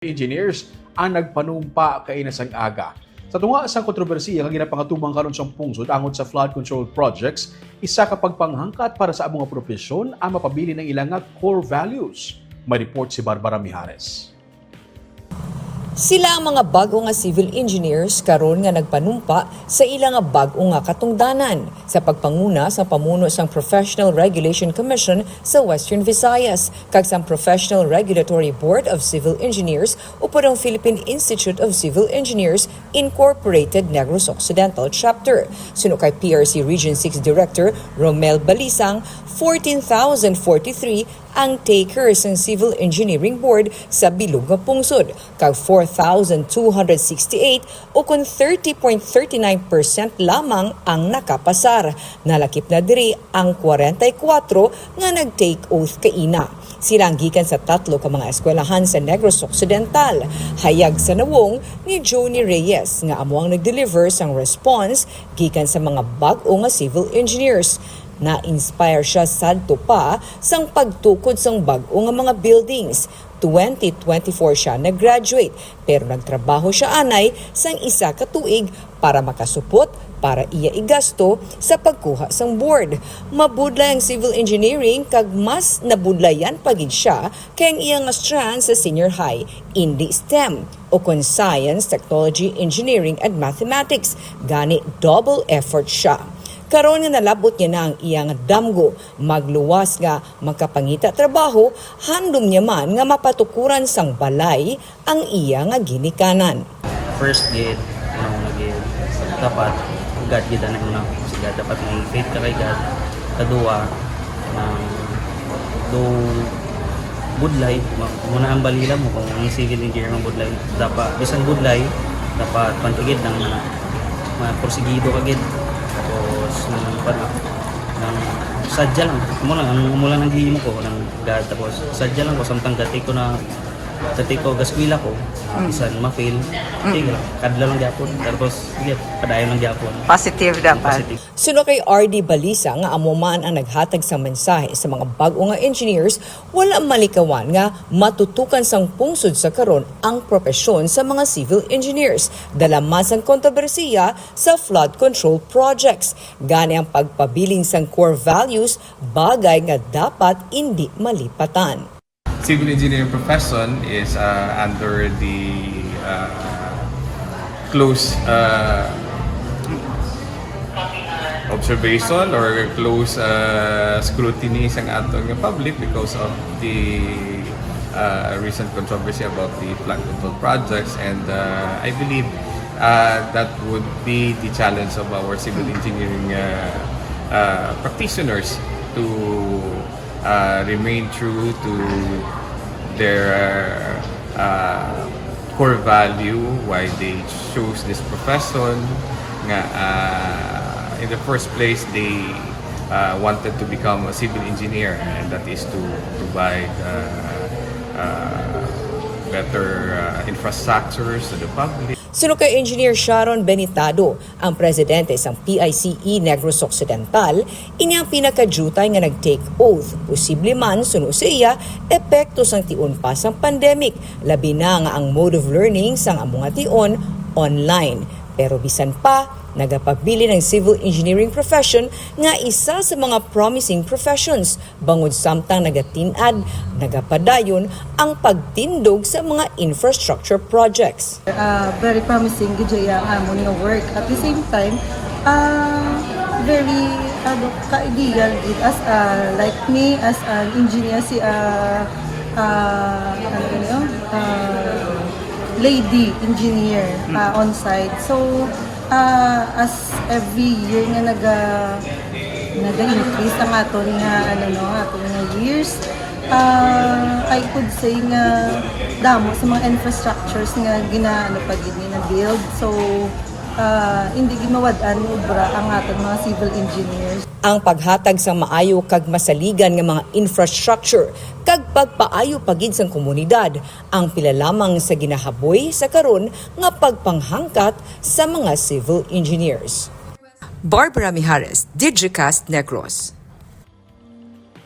Engineers ang nagpanumpa kainas ang aga. Sa tunga sa kontrobersiya nga ginapangatubang karon sa pungsod angot sa flood control projects, isa ka pagpanghangkat para sa among profesyon ang mapabili ng ilang nga core values. May report si Barbara Mijares. Sila ang mga bago nga civil engineers karon nga nagpanumpa sa ilang nga bago nga katungdanan sa pagpanguna sa pamuno sang Professional Regulation Commission sa Western Visayas kag sang Professional Regulatory Board of Civil Engineers upod ang Philippine Institute of Civil Engineers Incorporated Negros Occidental Chapter. Suno kay PRC Region 6 Director Romel Balisang, 14,043 ang takers ng Civil Engineering Board sa bilog nga pungsod, kag 4,268 o kung 30.39% lamang ang nakapasar. Nalakip na diri ang 44 nga nag-take oath kaina. Silang gikan sa tatlo ka mga eskwelahan sa Negros Occidental. Hayag sa nawong ni Johnny Reyes nga amo ang nag-deliver sang response gikan sa mga bag-o nga civil engineers. Na-inspire siya sadto pa sang pagtukod sang bag-o nga mga buildings. 2024 siya nag-graduate pero nagtrabaho siya anay sang isa ka tuig para makasupot para iya igasto sa pagkuha sang board. Mabudlay ang civil engineering kag mas nabudlayan pagid siya kay ang iyang strand sa senior high, indi STEM o kon Science, Technology, Engineering and Mathematics. Gani double effort siya. Karon nga nalabot niya na ang iyang damgo, magluwas nga magkapangita trabaho, handom niya man nga mapatukuran sang balay ang iya nga ginikanan. First gate, dapat God gid na una. Sige, dapat may faith ka kay God. Kadua, do budlay, muna ang balila mo kung ang civil engineer ng budlay. Dapat bisan budlay, dapat pantigid ng mga porsigido kagid. Tapos nang sadya lang mula nang hihimo ko ng God, tapos sadya lang ko samtang dati ko gaskwila ko bisan ma-fail kadla lang gyapon, tapos sige padayon lang gyapon positive dapat. Suno kay RD Balisa nga amo man ang naghatag sa mensahe sa mga bag-o nga engineers, wala malikawan nga matutukan sang pungsod sa karon ang propesyon sa mga civil engineers. Dala man sang kontrobersiya sa flood control projects. Gani ang pagpabiling sang core values, bagay nga dapat hindi malipatan. Civil engineering profession is under the close observation or close scrutiny sa atong public because of the recent controversy about the flood control projects, and I believe that would be the challenge of our civil engineering practitioners to remain true to their core value, why they chose this profession. In the first place, they wanted to become a civil engineer, and that is to provide better infrastructures to the public. Suno kay Engineer Sharon Benitado, ang presidente sang PICE Negros Occidental, ini ang pinaka-jutay nga nag-take oath. Posible man suno sa iya, epekto sang tion pa sang pandemic. Labi na nga ang mode of learning sang among tion online. Pero bisan pa, nagapabili ng civil engineering profession nga isa sa mga promising professions. Bangod samtang nagatinad, nagapadayon ang pagtindog sa mga infrastructure projects. Very promising gid ang amon nga work. At the same time, very ka-ideal gid as like me as an engineer lady engineer on site. So as every year nga naga-increase ang aton nga aton nga years, I could say nga damo sa mga infrastructures nga pagid ni na build. So hindi gimawad-an ubra ang aton mga civil engineers. Ang paghatag sa maayo kag masaligan nga mga infrastructure kag pagpaayo pagid sang komunidad ang pila lamang sa ginahaboy sa karon nga pagpanghangkat sa mga civil engineers. Barbara Mijares, Digicast Negros.